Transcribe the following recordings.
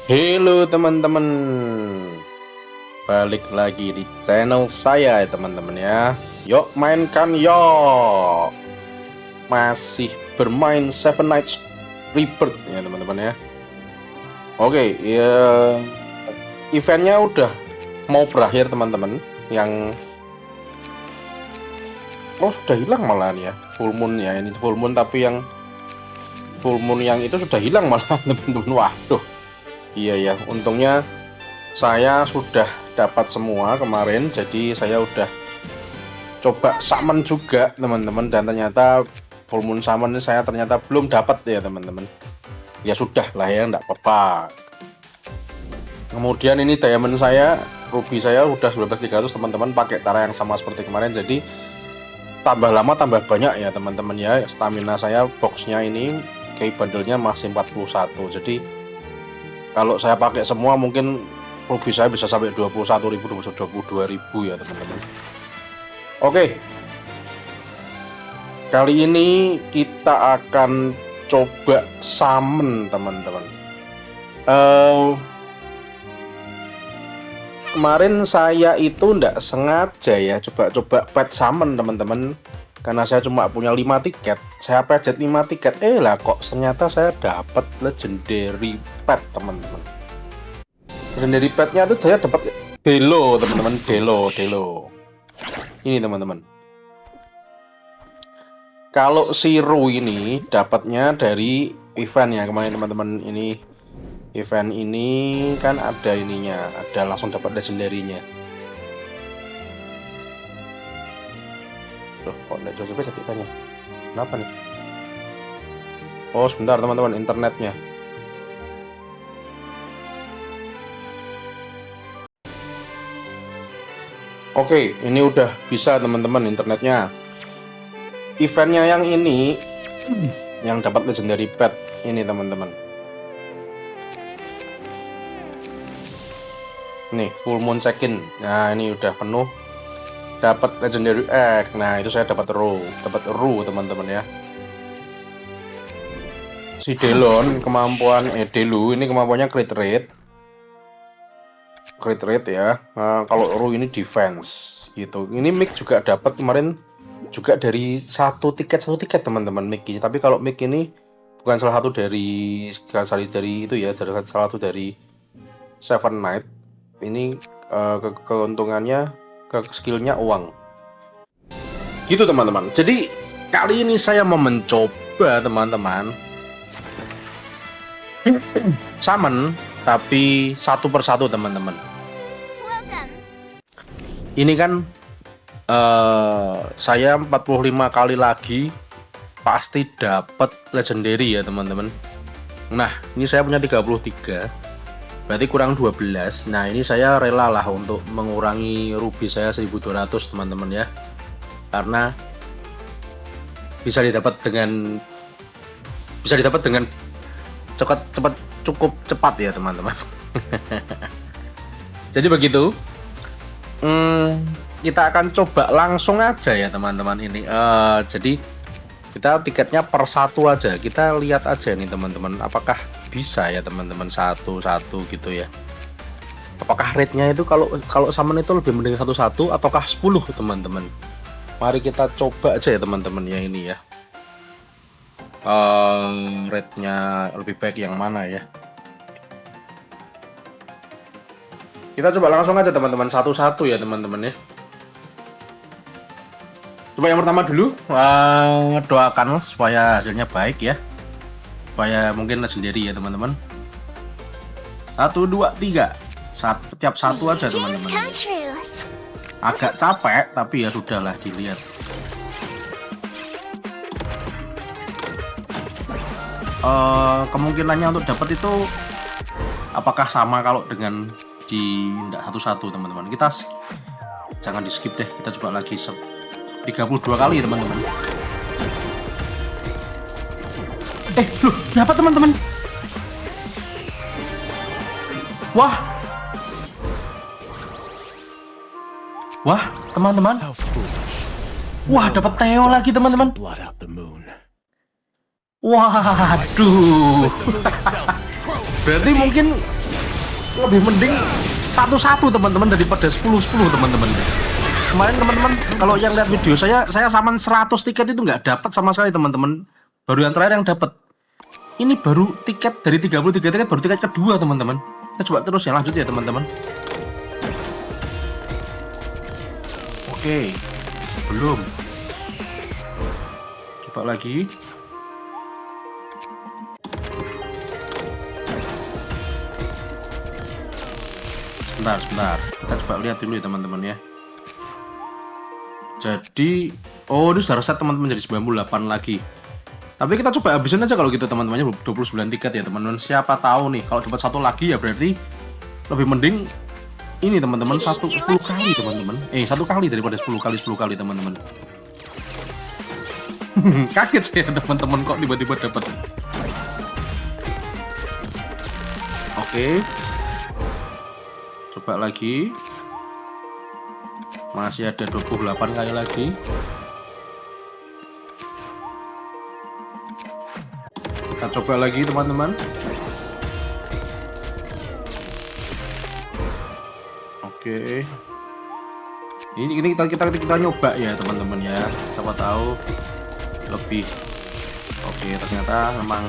Halo teman-teman, balik lagi di channel saya ya teman-teman ya. Yuk mainkan yuk. Masih bermain Seven Nights Rebirth ya teman-teman ya. Oke ya, eventnya udah mau berakhir teman-teman. Yang sudah hilang malah nih ya, full moon ya, ini full moon, tapi yang full moon yang itu sudah hilang malah teman-teman. Waduh, iya ya, untungnya saya sudah dapat semua kemarin, jadi saya udah coba summon juga teman-teman, dan ternyata full moon summon ini saya ternyata belum dapat ya teman-teman. Ya sudah lah ya, enggak apa-apa. Kemudian ini diamond saya, ruby saya udah 19.300 teman-teman, pakai cara yang sama seperti kemarin, jadi tambah lama tambah banyak ya teman-teman ya. Stamina saya boxnya ini kayak bandelnya masih 41, jadi kalau saya pakai semua mungkin ruby saya bisa sampai 21.000, 22.000 ya teman-teman. Oke, kali ini kita akan coba summon teman-teman. Kemarin saya itu ndak sengaja ya coba-coba pet summon teman-teman, karena saya cuma punya 5 tiket. Saya pencet 5 tiket, lah kok ternyata saya dapat legendary pet teman-teman. Legendary petnya itu saya dapat Delo teman-teman, Delo. Ini teman-teman. Kalau si Ru ini dapatnya dari event ya kemarin teman-teman. Ini event ini kan ada ininya, ada langsung dapat legendary-nya. Loh, kok enggak Joseph setikannya? Kenapa nih? Oh, sebentar teman-teman, internetnya. Oke, ini udah bisa teman-teman internetnya. Eventnya yang ini yang dapat legendary pet ini teman-teman. Nih, full moon check-in. Nah, ini udah penuh. Dapat legendary egg. Nah, itu saya dapat Ru teman-teman ya. Si Delon kemampuan Delu ini kemampuannya crit rate ya. Nah, kalau Ru ini defense gitu. Ini Mick juga dapat kemarin juga dari satu tiket teman-teman Mick ini. Tapi kalau Mick ini bukan salah satu dari itu ya, salah satu dari Seven Night. Ini keuntungannya ke skillnya uang gitu teman-teman. Jadi kali ini saya mau mencoba teman-teman summon, tapi satu persatu teman-teman. Ini kan saya 45 kali lagi pasti dapat legendary ya teman-teman. Nah, ini saya punya 33, berarti kurang 12. Nah, ini saya rela lah untuk mengurangi ruby saya 1200 teman-teman ya, karena bisa didapat dengan cukup cepat ya teman-teman. Jadi begitu. Kita akan coba langsung aja ya teman-teman ini. Jadi kita tiketnya per satu aja, kita lihat aja nih teman-teman, apakah bisa ya teman-teman satu-satu gitu ya. Apakah rate-nya itu kalau summon itu lebih mending satu-satu ataukah 10 teman-teman. Mari kita coba aja ya teman-teman ya ini ya. Rate-nya lebih baik yang mana ya. Kita coba langsung aja teman-teman, satu-satu ya teman-teman ya. Coba yang pertama dulu, doakan supaya hasilnya baik ya, supaya mungkin sendiri ya teman-teman. 1, 2, 3, setiap satu aja teman-teman. Agak capek tapi ya sudahlah, dilihat. Kemungkinannya untuk dapat itu apakah sama kalau dengan di enggak satu-satu teman-teman. Kita jangan di skip deh, kita coba lagi 32 kali teman-teman. Loh, dapat teman-teman. Wah teman-teman. Wah, dapat Theo lagi teman-teman. Waduh. Berarti mungkin lebih mending 1-1 teman-teman daripada 10-10 teman-teman. Kemarin teman-teman kalau yang lihat video saya saman 100 tiket itu nggak dapat sama sekali teman-teman. Baru yang terakhir yang dapat. Ini baru tiket dari 33 tiket, baru tiket kedua teman-teman. Kita coba terus ya, lanjut ya teman-teman. Oke, belum. Coba lagi. Sebentar. Kita coba lihat dulu ya teman-teman ya. Jadi, oh ini sudah reset teman-teman jadi 98 lagi. Tapi kita coba habisin aja kalau gitu teman-temannya 29 tiket ya teman-teman. Siapa tahu nih kalau dapat satu lagi ya berarti lebih mending ini teman-teman 10 kali teman-teman. 1 kali daripada 10 kali teman-teman. Kaget saya teman-teman kok tiba-tiba dapat. Oke. Coba lagi. Masih ada 28 kali lagi. Kita coba lagi teman-teman. Oke. Ini kita nyoba ya teman-teman ya. Siapa tahu lebih. Oke, ternyata memang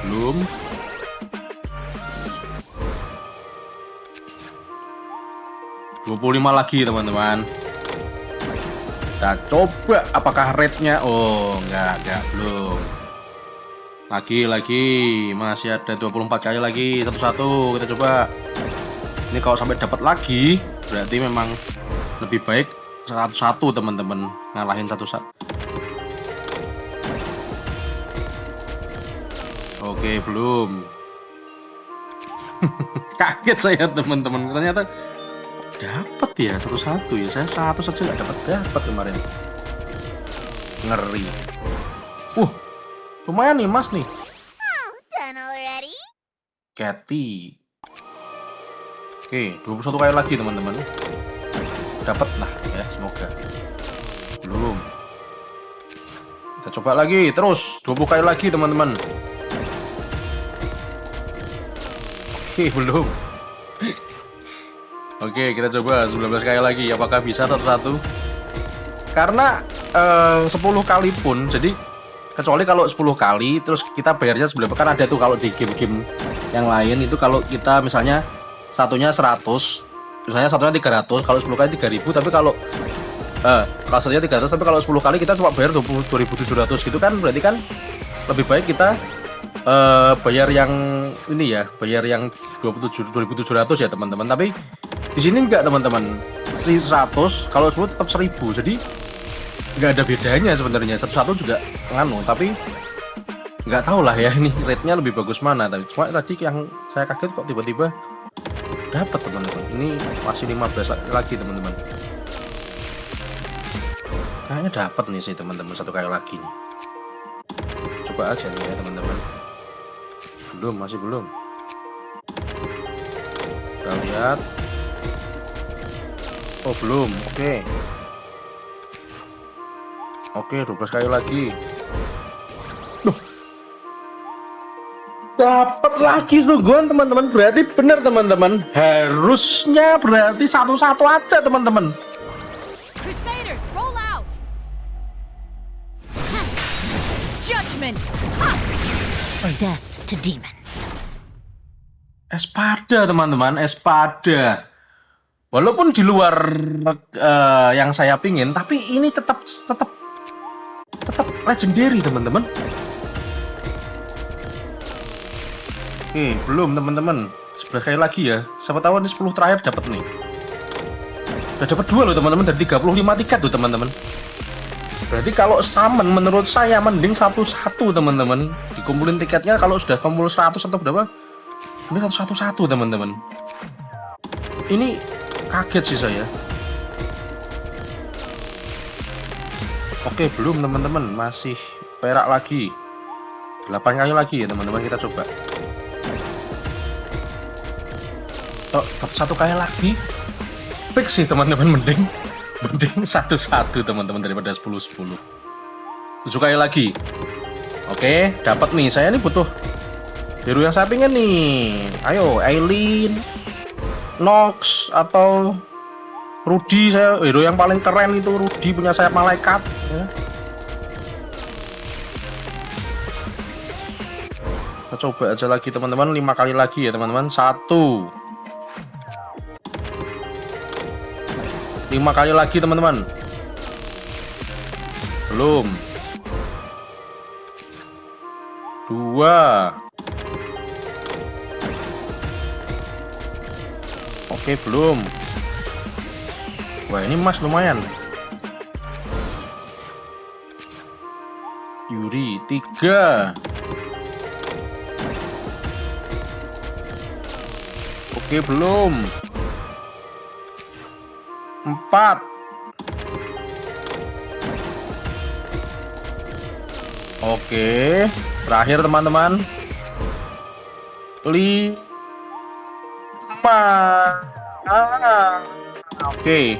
belum. Dua 25 lagi teman-teman. Kita coba apakah rate-nya. Oh, enggak, belum. Lagi masih ada 24 kali lagi, satu-satu kita coba. Ini kalau sampai dapat lagi berarti memang lebih baik satu-satu teman-teman, ngalahin satu-satu. Oke, belum. Kaget saya teman-teman, ternyata dapat ya satu-satu ya. Saya 100 saja nggak dapat kemarin. Ngeri. Lumayan nih mas nih. Cathy. Oke, 21 kali lagi teman-teman. Dapat lah ya, semoga. Belum. Kita coba lagi terus 20 kali lagi teman-teman. Oke, belum. Oke, kita coba 19 kali lagi. Apakah bisa satu-satu? Karena 10 kali pun, jadi kecuali kalau 10 kali terus kita bayarnya sebelum, kan ada tuh kalau di game-game yang lain itu kalau kita misalnya satunya 100, misalnya satunya 300, kalau 10 kali 3000, tapi kalau satunya 300 tapi kalau 10 kali kita cuma bayar 22.700 gitu kan, berarti kan lebih baik kita bayar yang ini ya, bayar yang 27.700 ya teman-teman. Tapi di sini enggak teman-teman, 100 kalau 10 tetap 1000, jadi nggak ada bedanya sebenarnya, satu-satu juga nganu, tapi nggak tahu lah ya ini rate-nya lebih bagus mana. Tapi cuma tadi yang saya kaget kok tiba-tiba dapat teman-teman. Ini masih 15 lagi teman-teman. Kayaknya dapat nih sih teman-teman, satu kali lagi nih. Coba aja nih ya teman-teman. Masih belum. Kita lihat. Oh belum, oke. Oke, 12 kali lagi. Loh. Dapat lagi tungguan teman-teman. Berarti benar teman-teman. Harusnya berarti satu-satu aja teman-teman. Crusaders, roll out. Judgment. Or death to demons. Espada teman-teman, Espada. Walaupun di luar yang saya pingin, tapi ini tetap legendary teman-teman. Oke, belum teman-teman. 11 kali lagi ya. Siapa tahu ini 10 terakhir dapat nih. Udah dapat 2 loh teman-teman, dari 35 tiket tuh teman-teman. Berarti kalau summon menurut saya mending satu-satu teman-teman. Dikumpulin tiketnya kalau sudah kumpul 100 atau berapa? Ini satu-satu teman-teman. Ini kaget sih saya. Oke, belum teman-teman, masih perak lagi. 8 kali lagi ya teman-teman, kita coba. Oh, satu kali lagi. Fix sih teman-teman, mending satu-satu teman-teman daripada 10-10. 7 kali lagi. Oke, dapat nih. Saya ini butuh Hero yang saya pengen nih. Ayo, Aileen, Nox atau Rudy. Saya hero yang paling keren itu Rudy, punya sayap malaikat ya. Kita coba aja lagi teman-teman, 5 kali lagi ya teman-teman. 1, 5 kali lagi teman-teman. Belum. 2. Oke, belum. Wah, ini emas lumayan. Yuri 3. Oke, belum. 4. Oke, terakhir teman-teman. 5. Oke.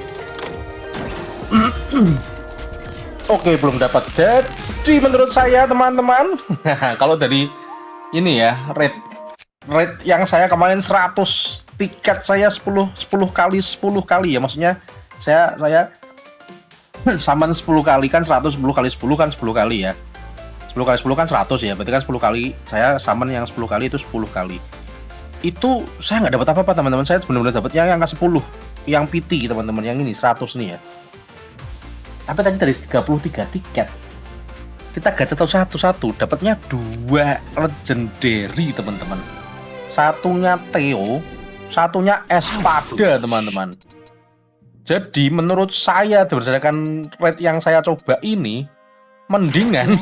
Oke, belum dapat. Jadi menurut saya teman-teman, kalau dari ini ya, rate yang saya kemarin 100 tiket saya 10 kali ya, maksudnya saya summon 10 kali kan 100, 10 kali 10 kan 10 kali ya. 10 kali 10 kan 100 ya, berarti kan 10 kali saya summon yang 10 kali itu 10 kali. Itu saya nggak dapat apa-apa teman-teman, saya benar-benar dapatnya yang angka 10, yang PT teman-teman, yang ini 100 nih ya. Tapi tadi dari 33 tiket kita gacha satu-satu dapatnya 2 legendary teman-teman. Satunya Theo, satunya Espada teman-teman. Jadi menurut saya berdasarkan rate yang saya coba ini, mendingan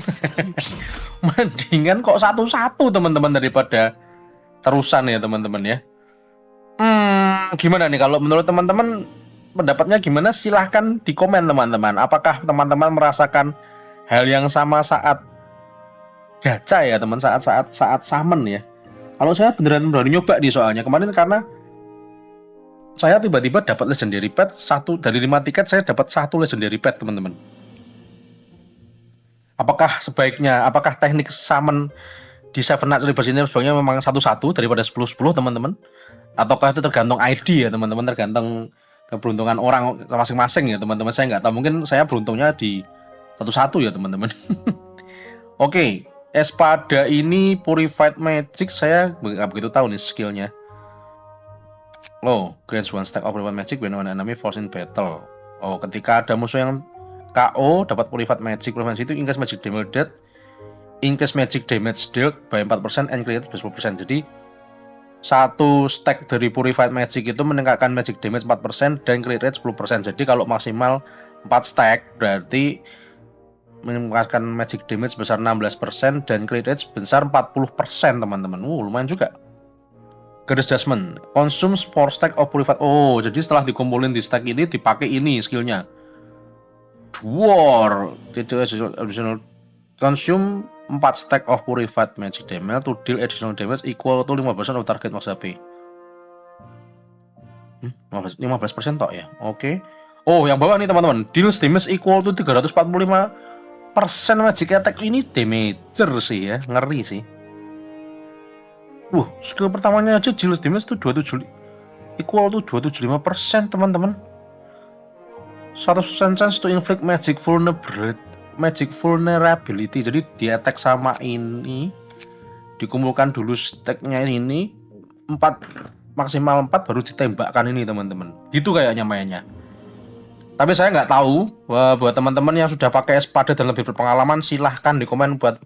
mendingan kok satu-satu teman-teman daripada terusan ya teman-teman ya. Gimana nih kalau menurut teman-teman, pendapatnya gimana? Silahkan di komen teman-teman. Apakah teman-teman merasakan hal yang sama saat gacha ya teman, saat summon ya? Kalau saya beneran berani nyoba nih soalnya kemarin, karena saya tiba-tiba dapat legendary pet 1 dari 5 tiket, saya dapat 1 legendary pet teman-teman. Apakah teknik summon di Seven Nights Rebirth ini sebenarnya memang satu-satu daripada 10-10 teman-teman? Ataukah itu tergantung ID ya teman-teman, tergantung keberuntungan orang masing-masing ya teman-teman. Saya nggak tahu, mungkin saya beruntungnya di satu-satu ya teman-teman. Oke, Espada ini Purified Magic, saya nggak begitu tahu nih skillnya. Oh, grants 1 stack of Purified Magic when an enemy falls in battle. Oh, ketika ada musuh yang KO dapat Purified Magic. Purified Magic itu increase magic damage dealt, increase magic damage dealt by 4% and crit by 10%. Jadi 1 stack dari Purified Magic itu meningkatkan magic damage 4% dan crit rate 10%. Jadi kalau maksimal 4 stack berarti meningkatkan magic damage sebesar 16% dan crit rate sebesar 40% teman-teman. Lumayan juga. Garis Adjustment, consume 4 stack of Purified. Oh, jadi setelah dikumpulin di stack ini dipakai ini skillnya. War additional, consume 4 stack of Purified Magic damage to deal additional damage equal to 5% of target max HP. 15% tok ya. Oke. Oh, yang bawah nih teman-teman, deals damage equal to 345% magic attack. Ini damager sih ya, ngeri sih. Skill pertamanya aja deals damage tuh 27 equal to 275% teman-teman. 100% chance to inflict magic vulnerability. Jadi di attack sama ini dikumpulkan dulu stacknya ini 4, maksimal 4 baru ditembakkan ini teman-teman. Gitu kayaknya mainnya. Tapi saya nggak tahu. Buat teman-teman yang sudah pakai Espada dan lebih berpengalaman, silahkan di komen buat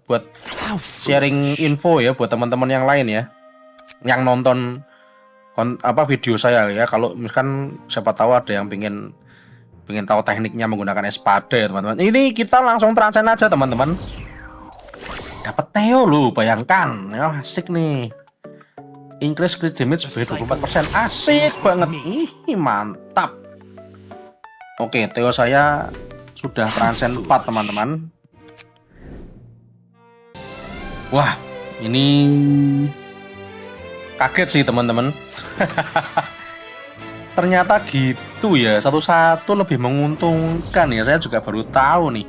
sharing info ya buat teman-teman yang lain ya, yang nonton video saya ya. Kalau misalkan siapa tahu ada yang pengen tahu tekniknya menggunakan Espada ya teman-teman. Ini kita langsung transcend aja teman-teman. Dapat Theo loh, bayangkan ya, asik nih. Increase crit damage by 24%, asik banget. Ih, mantap. Oke, Theo saya sudah transcend 4 teman-teman. Wah, ini kaget sih teman-teman. Ternyata gitu ya, satu-satu lebih menguntungkan ya. Saya juga baru tahu nih.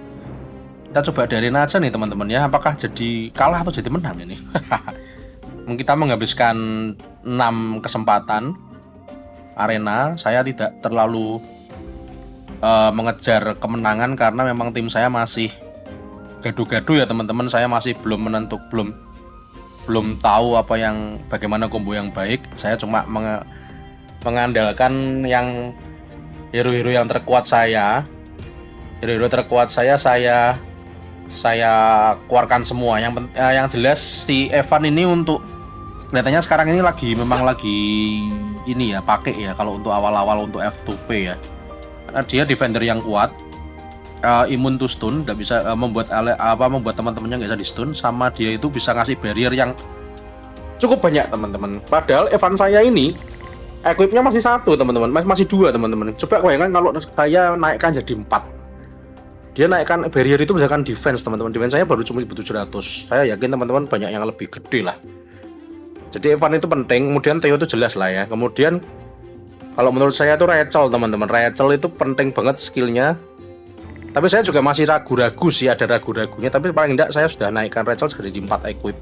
Kita coba darin aja nih teman-teman ya, apakah jadi kalah atau jadi menang ini. kita menghabiskan 6 kesempatan arena. Saya tidak terlalu mengejar kemenangan karena memang tim saya masih gaduh-gaduh ya teman-teman. Saya masih belum tahu bagaimana combo yang baik. Saya cuma mengandalkan yang hero-hero yang terkuat saya. Hero-hero terkuat saya keluarkan semua. Yang jelas si Evan ini untuk kelihatannya sekarang ini memang lagi ini ya, pakai ya kalau untuk awal-awal untuk F2P ya. Karena dia defender yang kuat, imun to stun, nggak bisa membuat teman-temannya nggak bisa di stun, sama dia itu bisa ngasih barrier yang cukup banyak teman-teman. Padahal Evan saya ini equipnya masih 1 teman-teman, masih 2 teman-teman. Coba bayangkan kalau saya naikkan jadi 4. Dia naikkan barrier itu misalkan defense teman-teman. Defense saya baru cuma 1700. Saya yakin teman-teman banyak yang lebih gede lah. Jadi Evan itu penting. Kemudian Theo itu jelas lah ya. Kemudian kalau menurut saya itu Rachel teman-teman. Rachel itu penting banget skillnya. Tapi saya juga masih ragu-ragu sih, ada ragu-ragunya. Tapi paling tidak saya sudah naikkan Rachel jadi 4 equip.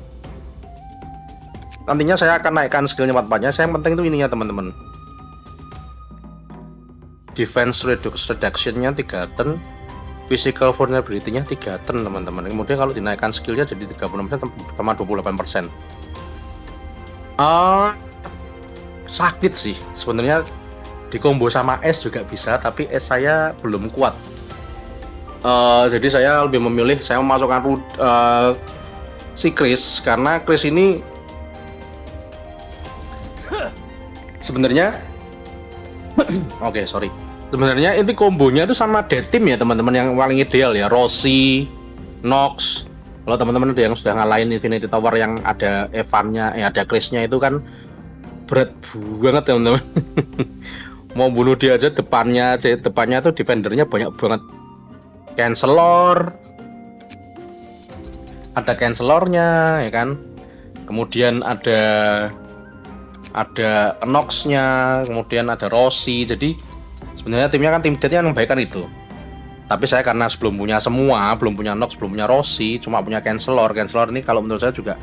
Nantinya saya akan naikkan skillnya 4-4-nya. Saya yang penting itu ininya teman-teman. Defense reduction-nya 3 turn. Physical vulnerability-nya 3 turn teman-teman. Kemudian kalau dinaikkan skillnya jadi 36% sama 28%. Sakit sih sebenarnya, di combo sama S juga bisa, tapi S saya belum kuat. Jadi saya lebih memilih saya memasukkan si Chris, karena Chris ini sebenarnya sebenarnya ini kombonya itu sama Dead Team ya teman-teman, yang paling ideal ya, Rossi, Nox. Kalau teman-teman ada yang sudah ngalahin Infinity Tower yang ada Evan-nya, ada Chris-nya, itu kan berat banget teman-teman. Mau bunuh dia aja depannya tuh defendernya banyak banget. Ada Cancelor-nya ya kan. Kemudian ada Nox-nya, kemudian ada Rossi. Jadi sebenarnya timnya kan tim dead yang baik kan itu. Tapi saya karena belum punya semua, belum punya Nox, belum punya Rossi, cuma punya Cancelor. Cancelor ini kalau menurut saya juga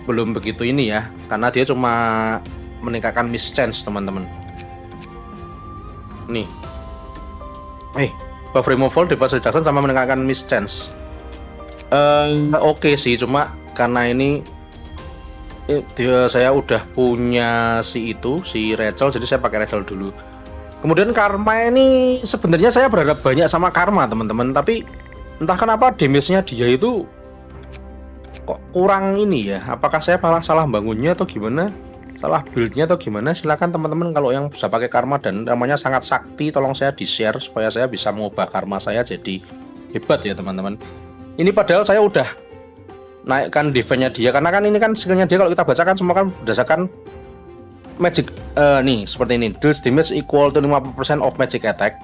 belum begitu ini ya, karena dia cuma meningkatkan mischance teman-teman. Nih, buff removal, device reduction sama meningkatkan mischance. Oke sih, cuma karena ini saya udah punya si Rachel, jadi saya pakai Rachel dulu. Kemudian Karma ini sebenarnya saya berharap banyak sama Karma teman-teman, tapi entah kenapa damage-nya dia itu kok kurang ini ya. Apakah saya salah bangunnya atau gimana? Salah build-nya atau gimana? Silakan teman-teman kalau yang bisa pakai Karma dan namanya sangat sakti, tolong saya di-share supaya saya bisa mengubah Karma saya jadi hebat ya teman-teman. Ini padahal saya udah naikkan defense-nya dia, karena kan ini kan skillnya dia kalau kita bacakan semua kan berdasarkan magic nih seperti ini, deals damage equal to 50% of magic attack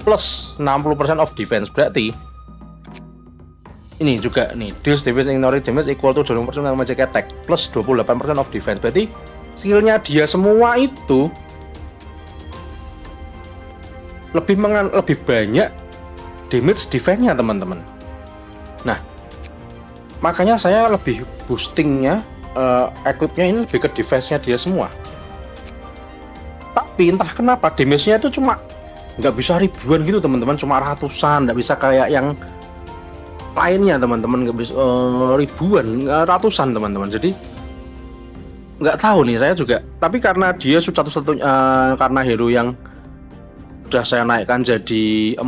plus 60% of defense. Berarti ini juga nih, deals damage equal to 20% of magic attack plus 28% of defense. Berarti skillnya dia semua itu lebih banyak damage defense-nya teman-teman. Nah, makanya saya lebih boostingnya equipnya ini lebih ke defense-nya dia semua. Tapi entah kenapa damage-nya itu cuma nggak bisa ribuan gitu teman-teman, cuma ratusan, nggak bisa kayak yang lainnya teman-teman, nggak bisa ribuan, ratusan teman-teman. Jadi nggak tahu nih saya juga. Tapi karena dia satu-satunya karena hero yang udah saya naikkan jadi 4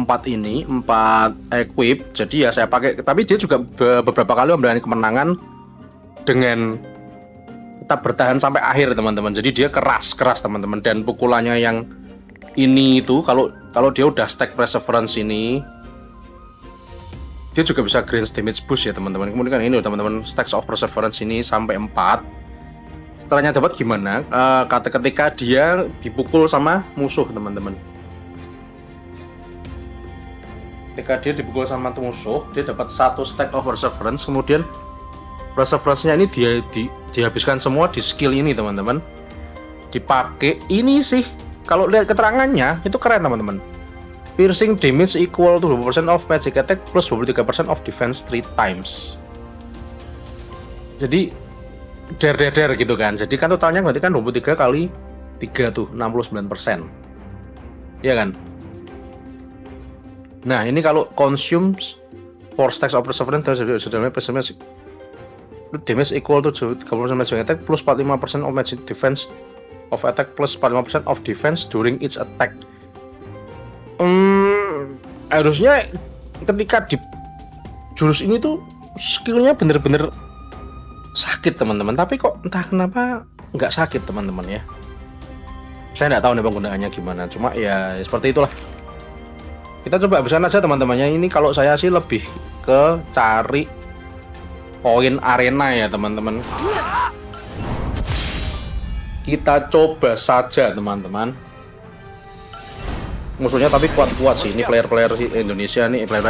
equip, jadi ya saya pakai. Tapi dia juga beberapa kali memberikan kemenangan dengan tetap bertahan sampai akhir teman-teman. Jadi dia keras teman-teman, dan pukulannya yang ini itu kalau dia udah stack perseverance ini, dia juga bisa grant damage boost ya teman-teman. Kemudian kan ini teman-teman, stacks of perseverance ini sampai 4. Caranya dapat gimana? Ketika dia dipukul sama musuh teman-teman. Ketika dia dipukul sama musuh, dia dapat 1 stack of perseverance. Kemudian perseverance-nya ini dia dihabiskan semua di skill ini teman-teman. Dipakai ini sih, kalau lihat keterangannya itu keren teman-teman. Piercing damage equal to 20% of magic attack plus 23% of defense 3 times. Jadi der gitu kan. Jadi kan totalnya berarti kan 23 kali 3 tuh 69%. Iya kan? Nah, ini kalau consumes 4 stacks of perseverance damage equal to 30% magic attack plus 45% of magic defense of attack plus 45% of defense during each attack. Harusnya ketika di jurus ini tuh skillnya bener-bener sakit teman-teman, tapi kok entah kenapa nggak sakit teman-teman ya. Saya nggak tahu nih penggunaannya gimana, cuma ya seperti itulah. Kita coba habiskan aja teman-temannya. Ini kalau saya sih lebih ke cari poin arena ya teman-teman. Kita coba saja teman-teman. Musuhnya tapi kuat-kuat sih. Ini player-player Indonesia nih, player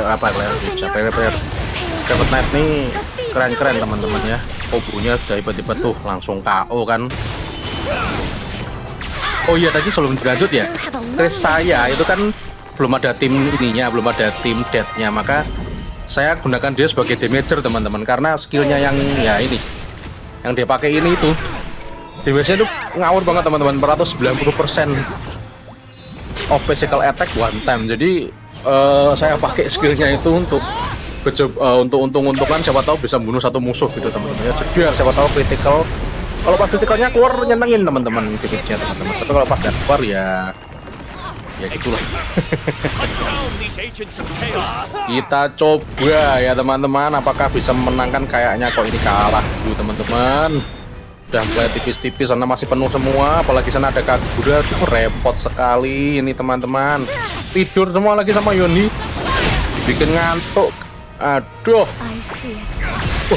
Scarlet Knight nih keren-keren teman-teman ya. Kobunya sudah hebat-hebat tuh, langsung KO kan. Oh iya, tadi sebelum dilanjut ya, Chris saya itu kan belum ada tim ininya, belum ada tim death-nya, maka saya gunakan dia sebagai damager teman-teman, karena skillnya yang ya ini yang dia pakai ini itu damage-nya tuh ngawur banget teman-teman, 490% of physical attack one time. Jadi saya pakai skillnya itu untuk untung-untungan, siapa tahu bisa membunuh satu musuh gitu teman-teman ya. Jadi siapa tahu critical, kalau pas critical-nya keluar nyenengin teman-teman damage-nya teman-teman, tapi kalau pas keluar ya gitulah. Kita coba ya teman-teman, apakah bisa menangkan. Kayaknya kok ini kalah dulu teman-teman. Sudah mulai tipis-tipis, sana masih penuh semua, apalagi sana ada Kagura tuh repot sekali ini teman-teman. Tidur semua lagi sama Yoni, bikin ngantuk. Aduh,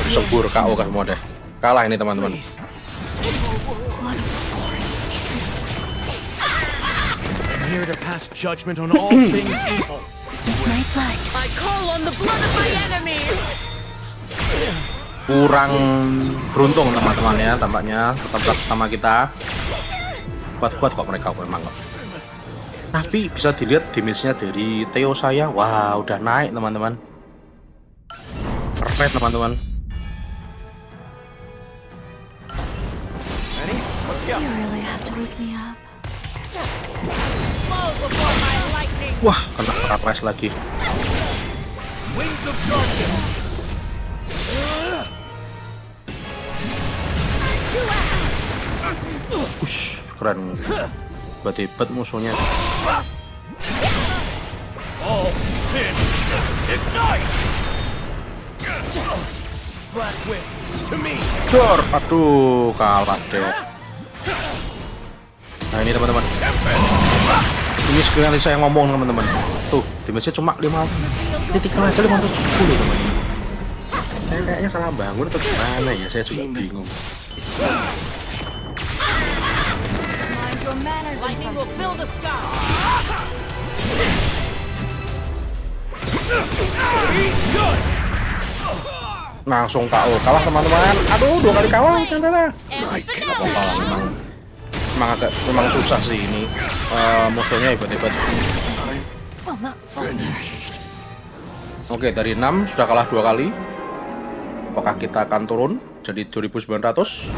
sembur KO kan semua deh. Kalah ini teman-teman. Here to pass judgment on all things evil. I call on the blood of my enemies. Kurang beruntung teman-teman ya, tampaknya tetap sama kita. Kuat-kuat kok mereka memang. Tapi bisa dilihat damage-nya dari Theo saya, wah udah naik teman-teman. Keren teman-teman. Ready? Let's go. You really have to wake me up. Wah, kena paralyze lagi. Wings of darkness. Keren. Hebat musuhnya. All sin. Ignite. Black wings to me. Dor, aduh, kalah deh. Nah ini teman-teman. Ini skill yang saya ngomong teman-teman. Tuh, damage-nya cuma 5 critical aja 510 teman-teman. Saya kayaknya salah bangun atau gimana ya, saya juga bingung. Lightning will fill the sky. Langsung KO, kalah teman-teman. Aduh, 2 kali kalah ternyata. Memang susah sih ini. Musuhnya hebat-hebat. Oke, dari 6 sudah kalah 2 kali. Apakah kita akan turun jadi 2.900?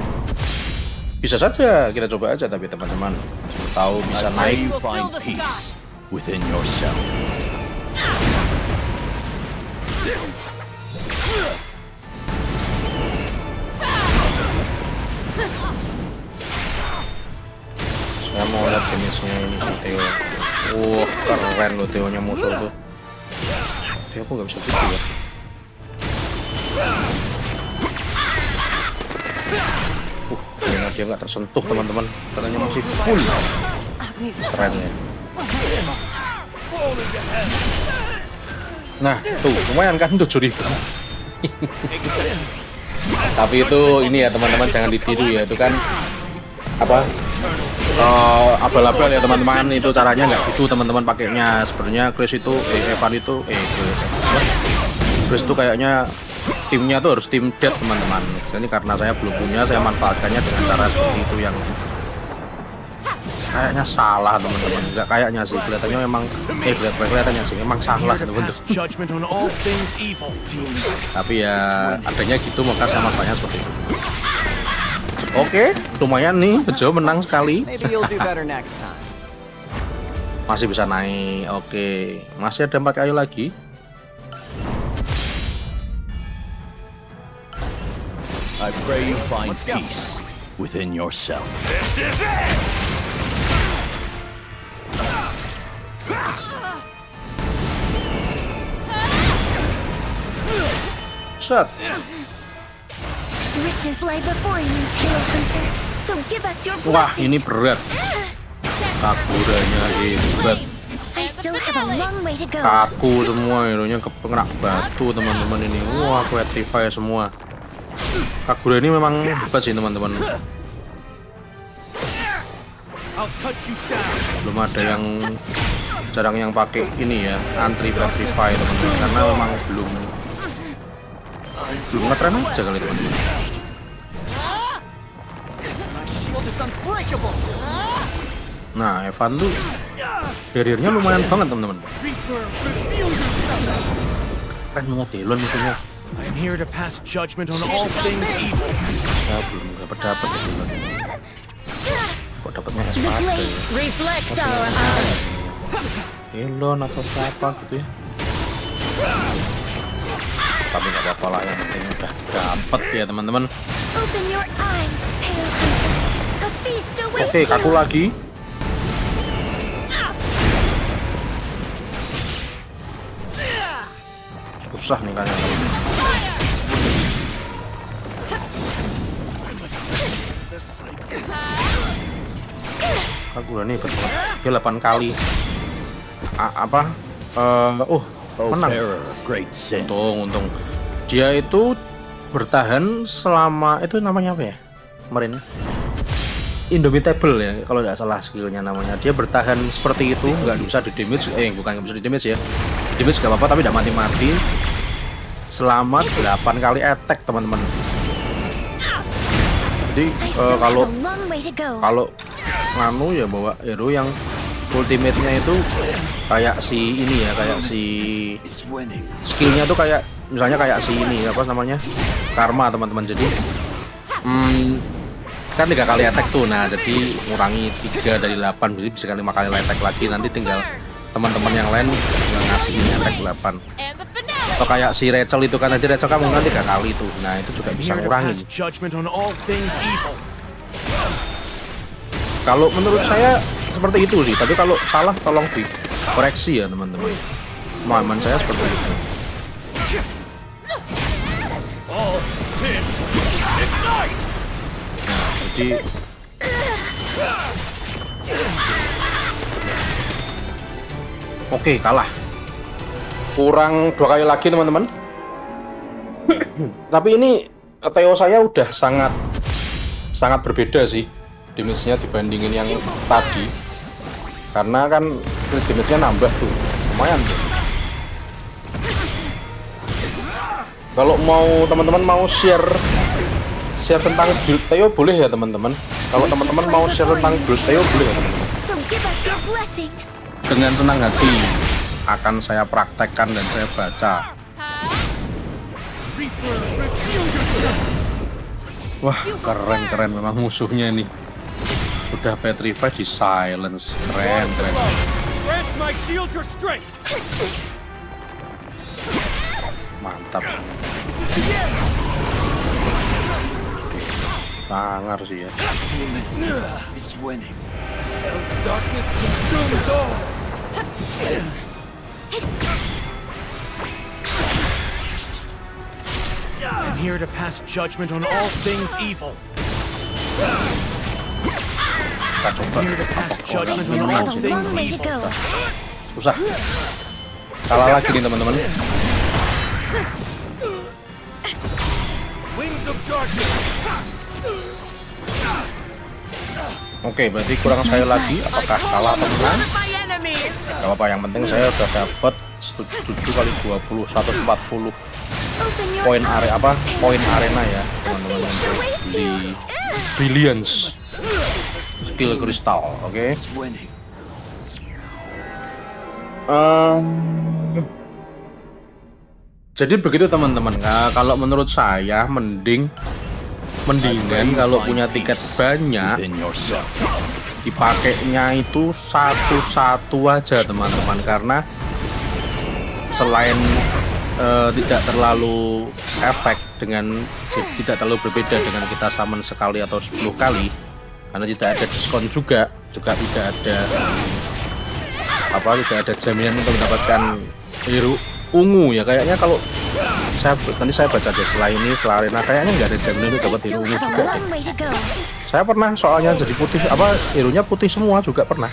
Bisa saja, kita coba aja tapi teman-teman. Siapa tahu bisa naik. Find peace within yourself. Saya mau lihat jenisnya ini si Theo. Keren loh Theo-nya musuh tuh. Theo aku nggak bisa gitu ya. Dia nggak tersentuh teman-teman. Katanya masih full. Keren ya. Nah tuh lumayan kan 7.000. Tapi itu ini ya teman-teman, jangan ditiru ya, itu kan apa abal-abal ya teman-teman. Itu caranya nggak gitu teman-teman pakainya. Sebenarnya Chris itu Evan itu Chris itu kayaknya timnya tuh harus tim death teman-teman. Jadi karena saya belum punya, saya manfaatkannya dengan cara seperti itu yang kayaknya salah teman-teman. Nggak kayaknya sih, kelihatannya memang kelihatannya sih memang salah teman-teman. Tapi ya adanya gitu, maka saya manfaatnya seperti itu. Oke, lumayan nih, Bejo menang sekali. Maybe you'll do better next time. Masih bisa naik. Oke, masih ada 4 kali lagi. I pray you find Let's go. peace within yourself. Set. Riches lie before you, Pale Hunter. So give us your Wah, blessing. ini berat. Kakuranya hebat. I still have a long way to go. Kaku semua, hero-nya kena batu teman-teman ini. Wah, petrify semua. Kagura ini memang hebat sih teman-teman. I'll cut you down. Belum ada yang jarang yang pakai ini ya, antri petrify teman-teman, karena memang belum ngetren aja kali teman-teman. My shield is unbreakable. Nah, Evan tuh barrier-nya lumayan banget teman-teman. Reaper, refuse yourself. Keren banget Delon musuhnya. I'm here to pass judgment on all things evil. Ya belum dapat ya Delon. Kok dapatnya The Espada blade ya? reflects our eyes. Delon atau siapa gitu ya. Tapi nggak apa-apa lah, yang penting udah dapet ya teman-teman. Open your eyes, Pale Hunter. A feast awaits Oke, kaku you. lagi. Susah nih kayaknya. Kagura nih betul. Dia 8 kali. Menang. Bearer of great sin. Untung. Dia itu bertahan selama itu namanya apa ya? Kemarin Indomitable ya, kalau nggak salah skillnya namanya. Dia bertahan seperti itu, nggak bisa di damage. Bukan nggak bisa di damage ya. Di damage nggak apa-apa, tapi tidak mati-mati. Selama 8 kali attack teman-teman. Jadi I still kalau have a long way to go. nganu ya bawa hero yang ultimate-nya itu kayak si ini ya, kayak si skillnya tuh kayak misalnya kayak si ini apa namanya, karma teman-teman. Jadi kan 3 kali attack tuh, nah jadi ngurangi 3 dari 8, jadi bisa 5 kali attack lagi. Nanti tinggal teman-teman yang lain tinggal ngasih ini attack 8. And the finale. Atau kayak si Rachel itu kan, nanti Rachel kan mungkin 3 kali tuh, nah itu juga I'm bisa here to ngurangin. pass judgment on all things evil. Kalau menurut saya seperti itu sih, tapi kalau salah tolong dikoreksi ya teman-teman. Pemahaman saya seperti itu. All sin, ignite! Jadi oke, kalah. Kurang 2 kali lagi teman-teman. Tapi ini Theo saya udah sangat berbeda sih damage-nya dibandingin yang tadi. Karena kan damage-nya nambah tuh, lumayan tuh. Kalau mau teman-teman mau share tentang build Theo boleh ya teman-teman. Kalau teman-teman mau share tentang build Theo boleh ya teman-teman. So give us your blessing. Dengan senang hati akan saya praktekkan dan saya baca. Reaper, refuse yourself. Wah, keren memang musuhnya nih. Udah petrify di silence. Keren. Grant my shield your strength. Mantap. Sangar sih ya. Else darkness consumes all. I'm here to pass judgment on all things evil. Kita coba. I'm here to pass judgment You on have all a things long way to evil. go. Susah. Kalah lagi nih teman-teman. Wings of darkness. Oke, berarti kurang sekali lagi. Apakah kalah atau menang? My enemies. Gak apa-apa, yang penting saya udah dapat 7 kali 20, 140 Open your poin eyes. poin arena ya A teman-teman, feast untuk awaits di you. Brilliance skill kristal. Oke. Jadi begitu teman-teman. Nah, kalau menurut saya mending mendingan kalau punya tiket banyak Within yourself. dipakainya itu satu-satu aja teman-teman, karena selain tidak terlalu efek dengan tidak terlalu berbeda dengan kita summon sekali atau 10 kali, karena tidak ada diskon juga tidak ada tidak ada jaminan untuk mendapatkan hero ungu ya. Kayaknya kalau nanti saya baca aja setelah arena kayaknya nggak ada jaminan untuk dapat hero ungu juga. Saya pernah soalnya jadi putih hero-nya putih semua juga pernah.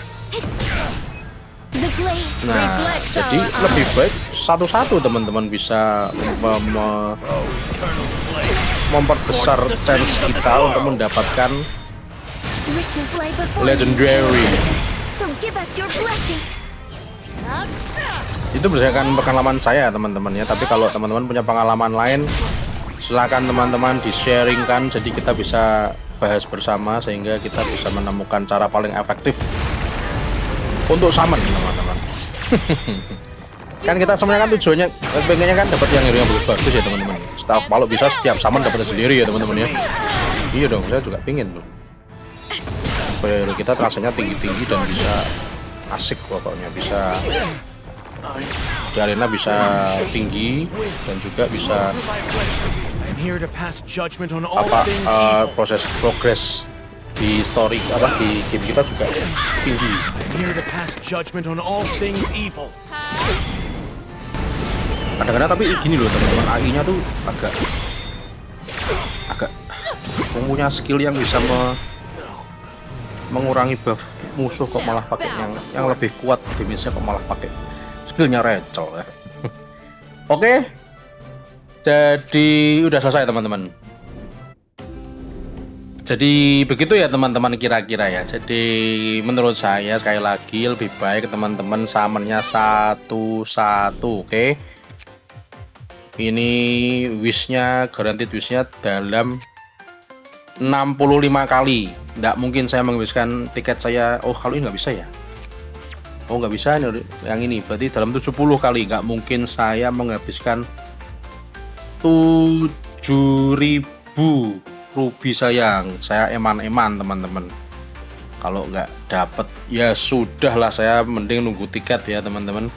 Nah, jadi lebih baik satu-satu teman-teman bisa memperbesar chance kita untuk mendapatkan legendary. Itu berdasarkan pengalaman saya teman-teman ya, tapi kalau teman-teman punya pengalaman lain silakan teman-teman di-sharingkan, jadi kita bisa bahas bersama sehingga kita bisa menemukan cara paling efektif untuk summon teman-teman. Kan kita semuanya kan tujuannya pengennya kan dapat yang hero yang bagus-bagus ya teman-teman. Kalau bisa setiap summon dapat sendiri ya teman-teman ya. Iya dong, saya juga pingin tuh supaya hero kita rasanya tinggi-tinggi dan bisa asik, pokoknya bisa di arena bisa tinggi dan juga bisa I'm here to pass judgment on all things proses progres di story di game kita juga tinggi. I'm here to pass judgment on all things evil. Kadang-kadang tapi gini loh teman-teman, AI-nya tuh agak punya skill yang bisa mengurangi buff musuh, kok malah pakai yang lebih kuat damage-nya, kok malah pakai skillnya Rachel ya. Oke, jadi udah selesai teman-teman. Jadi begitu ya teman-teman kira-kira ya. Jadi menurut saya sekali lagi lebih baik teman-teman summonnya satu-satu, oke? Ini wishnya, guaranteed wishnya dalam 65 kali. Nggak mungkin saya menghabiskan tiket saya. Oh kalau ini nggak bisa ya? Oh nggak bisa yang ini. Berarti dalam 70 kali. Nggak mungkin saya menghabiskan 7.000 ruby sayang. Saya eman-eman teman-teman. Kalau nggak dapet ya sudahlah, saya mending nunggu tiket ya teman-teman.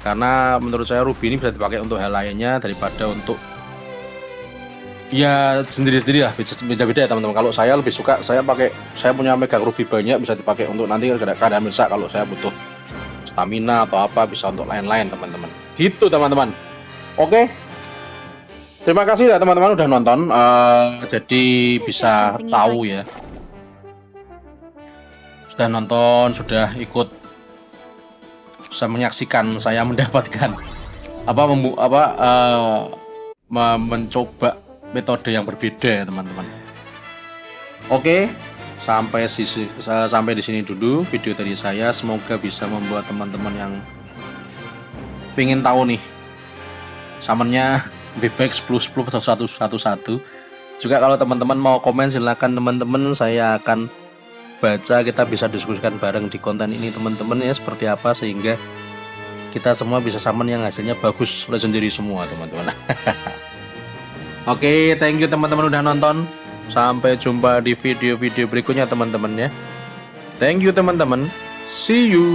Karena menurut saya ruby ini bisa dipakai untuk hal lainnya daripada untuk ya sendiri-sendiri lah, beda-beda ya teman-teman. Kalau saya lebih suka, saya punya megang ruby banyak, bisa dipakai untuk nanti keadaan mendesak kalau saya butuh stamina atau apa, bisa untuk lain-lain teman-teman. Gitu teman-teman. Oke. Terima kasih ya teman-teman udah nonton. Jadi bisa tahu ya. Sudah nonton, sudah ikut, bisa menyaksikan saya mendapatkan mencoba metode yang berbeda ya teman-teman. Oke, sampai di sini dulu video dari saya. Semoga bisa membuat teman-teman yang pengen tahu nih summonnya lebih baik 10 atau 1. Juga kalau teman-teman mau komen silakan teman-teman, saya akan baca, kita bisa diskusikan bareng di konten ini teman-teman ya, seperti apa sehingga kita semua bisa summon yang hasilnya bagus, legendary semua teman-teman. Oke, thank you teman-teman udah nonton. Sampai jumpa di video-video berikutnya teman-teman ya. Thank you teman-teman. See you.